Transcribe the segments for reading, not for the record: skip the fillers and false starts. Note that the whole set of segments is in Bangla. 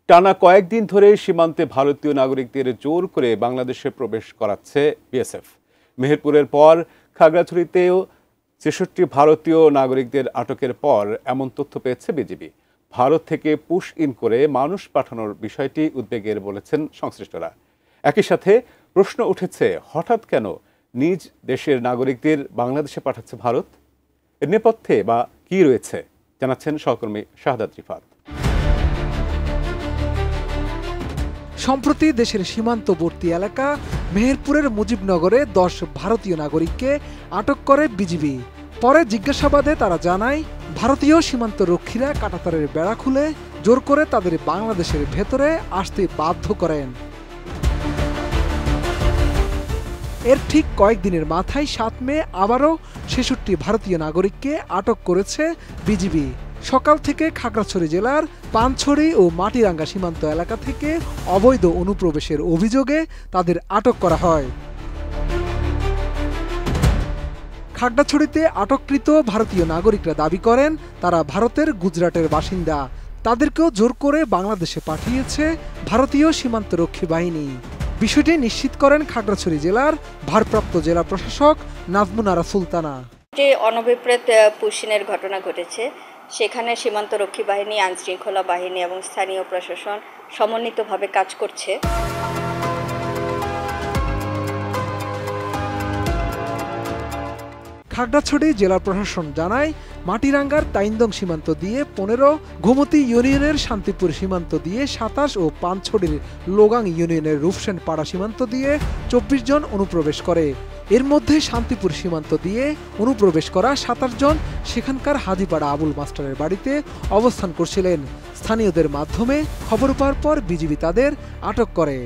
টানা কয়েকদিন ধরে সীমান্তে ভারতীয় নাগরিকদের জোর করে বাংলাদেশে প্রবেশ করাচ্ছে বিএসএফ। মেহেরপুরের পর খাগড়াছড়িতেও ৬৬ ভারতীয় নাগরিকদের আটকের পর এমন তথ্য পেয়েছে বিজিবি। ভারত থেকে পুশ ইন করে মানুষ পাঠানোর বিষয়টি উদ্বেগের বলেছেন সংশ্লিষ্টরা। একই সাথে প্রশ্ন উঠেছে, হঠাৎ কেন নিজ দেশের নাগরিকদের বাংলাদেশে পাঠাচ্ছে ভারত? এর নেপথ্যে বা কি রয়েছে জানাচ্ছেন সহকর্মী শাহাদাত রিফাত। সম্প্রতি দেশের সীমান্তবর্তী এলাকা মেহেরপুরের মুজিবনগরে ১০ ভারতীয় নাগরিককে আটক করে বিজিবি। পরে জিজ্ঞাসাবাদে তারা জানায়, ভারতীয় সীমান্ত রক্ষীরা কাঁটাতারের বেড়া খুলে জোর করে তাদের বাংলাদেশের ভেতরে আসতে বাধ্য করেন। এর ঠিক কয়েকদিনের মাথায় ৭ মে আবারও ৬৬ ভারতীয় নাগরিককে আটক করেছে বিজিবি। সকাল থেকে খাগড়াছড়ি জেলার পানছড়ি ও মাটিরাঙ্গা সীমান্ত এলাকা থেকে অবৈধ অনুপ্রবেশের অভিযোগে তাদের আটক করা হয়। খাগড়াছড়িতে আটককৃত ভারতীয় নাগরিকরা দাবি করেন তারা ভারতের গুজরাটের বাসিন্দা। তাদেরকেও জোর করে বাংলাদেশে পাঠিয়েছে ভারতীয় সীমান্তরক্ষী বাহিনী। বিষয়টি নিশ্চিত করেন খাগড়াছড়ি জেলার ভারপ্রাপ্ত জেলা প্রশাসক নাজমুনারা সুলতানা। যে অনভিপ্রেত পুশিনের ঘটনা ঘটেছে, সেখানে সীমান্তরক্ষী বাহিনী, আইনশৃঙ্খলা বাহিনী এবং স্থানীয় প্রশাসন সমন্বিতভাবে কাজ করছে। খাগড়াছড়ি জেলা প্রশাসন জানায়, মাটিরাঙ্গার তাইন্দং সীমান্ত দিয়ে ১৫, গোমতী ইউনিয়নের শান্তিপুর সীমান্ত দিয়ে ২৭ ও পানছড়ির লোগাং ইউনিয়নের রূপসেন পাড়া সীমান্ত দিয়ে ২৪ জন অনুপ্রবেশ করে। এর মধ্যে শান্তিপুর সীমান্ত দিয়ে অনুপ্রবেশ করা ২৭ জন সেখানকার হাজিপাড়া আবুল মাস্টারের বাড়িতে অবস্থান করছিলেন। স্থানীয়দের মাধ্যমে খবর পাওয়ার পর বিজিবি তাদের আটক করে।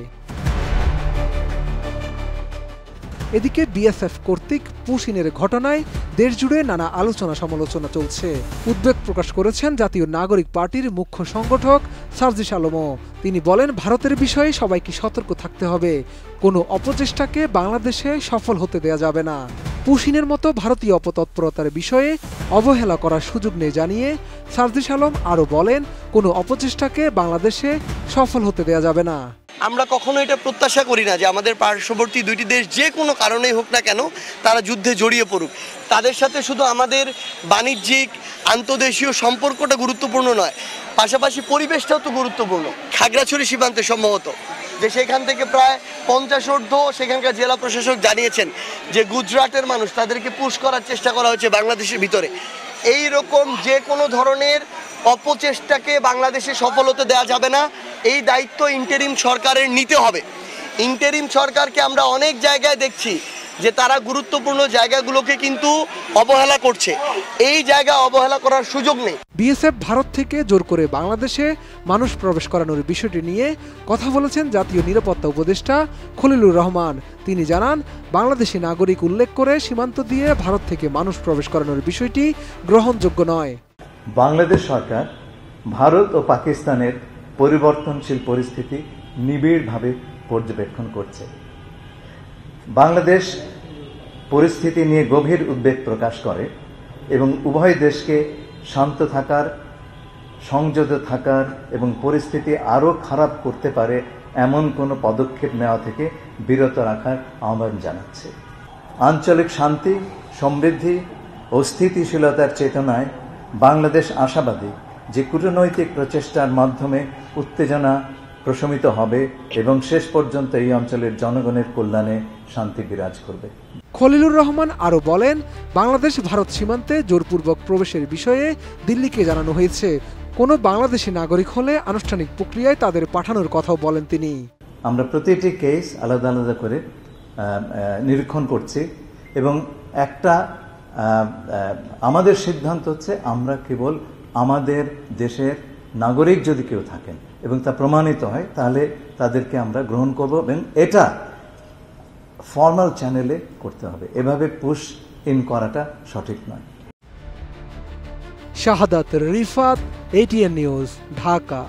এদিকে বিএসএফ কর্তৃক পুশিনের ঘটনায় দেশজুড়ে নানা আলোচনা সমালোচনা চলছে। উদ্বেগ প্রকাশ করেছেন জাতীয় নাগরিক পার্টির মুখ্য সংগঠক সার্জিস আলমও। তিনি বলেন, ভারতের বিষয়ে সবাইকে সতর্ক থাকতে হবে। কোনো অপচেষ্টাকে বাংলাদেশে সফল হতে দেয়া যাবে না। পুশিনের মতো ভারতীয় অপতৎপরতার বিষয়ে অবহেলা করার সুযোগ নেই জানিয়ে সার্জিস আলম আরও বলেন, কোনো অপচেষ্টাকে বাংলাদেশে সফল হতে দেয়া যাবে না। আমরা কখনো এটা প্রত্যাশা করি না যে আমাদের পার্শ্ববর্তী দুইটি দেশ যে কোনো কারণেই হোক না কেন তারা যুদ্ধে জড়িয়ে পড়ুক। তাদের সাথে শুধু আমাদের বাণিজ্যিক আন্তর্দেশীয় সম্পর্কটা গুরুত্বপূর্ণ নয়, পাশাপাশি পরিবেশটাও তো গুরুত্বপূর্ণ। খাগড়াছড়ি সীমান্তে সম্ভবত যে সেখান থেকে প্রায় ৫০ ঊর্ধ্ব সেখানকার জেলা প্রশাসক জানিয়েছেন যে গুজরাটের মানুষ, তাদেরকে পুশ করার চেষ্টা করা হচ্ছে বাংলাদেশের ভিতরে। এই রকম যে কোনো ধরনের অপচেষ্টাকে বাংলাদেশে সফল হতে দেওয়া যাবে না। এই দায়িত্ব ইন্টারিম সরকারের নিতে হবে। ইন্টারিম সরকারকে আমরা অনেক জায়গায় দেখছি যে তারা গুরুত্বপূর্ণ জায়গাগুলোকে কিন্তু অবহেলা করছে। এই জায়গা অবহেলা করার সুযোগ নেই। বিএসএফ ভারত থেকে জোর করে বাংলাদেশে মানুষ প্রবেশ করানোর বিষয়টি নিয়ে কথা বলেছেন জাতীয় নিরাপত্তা উপদেষ্টা খলিলুর রহমান। তিনি জানান, বাংলাদেশি নাগরিক উল্লেখ করে সীমান্ত দিয়ে ভারত থেকে মানুষ প্রবেশ করানোর বিষয়টি গ্রহণযোগ্য নয়। বাংলাদেশ সরকার ভারত ও পাকিস্তানের পরিবর্তনশীল পরিস্থিতি নিবিড়ভাবে পর্যবেক্ষণ করছে। বাংলাদেশ পরিস্থিতি নিয়ে গভীর উদ্বেগ প্রকাশ করে এবং উভয় দেশকে শান্ত থাকার, সংযত থাকার এবং পরিস্থিতি আরও খারাপ করতে পারে এমন কোনো পদক্ষেপ নেওয়া থেকে বিরত রাখার আহ্বান জানাচ্ছে। আঞ্চলিক শান্তি, সমৃদ্ধি ও স্থিতিশীলতার চেতনায় বাংলাদেশ আশাবাদী যে কূটনৈতিক প্রচেষ্টার মাধ্যমে উত্তেজনা প্রশমিত হবে এবং শেষ পর্যন্ত এই অঞ্চলের জনগণের কল্যাণে শান্তি বিরাজ করবে। খলিলুর রহমান আরও বলেন, বাংলাদেশ ভারত সীমান্তে জোরপূর্বক প্রবেশের বিষয়ে দিল্লিকে জানানো হয়েছে। কোনো বাংলাদেশি নাগরিক হলে আনুষ্ঠানিক প্রক্রিয়ায় তাদের পাঠানোর কথাও বলেন তিনি। আমরা প্রতিটি কেস আলাদা আলাদা করে নিরীক্ষণ করছি এবং আমাদের সিদ্ধান্ত হচ্ছে আমরা কেবল আমাদের দেশের নাগরিক যদি কেউ থাকেন এবং তা প্রমাণিত হয় তাহলে তাদেরকে আমরা গ্রহণ করব এবং এটা ফর্মাল চ্যানেলে করতে হবে। এভাবে পুশ ইন করাটা সঠিক নয়। শাহাদাত রিফাত, এটিএন নিউজ, ঢাকা।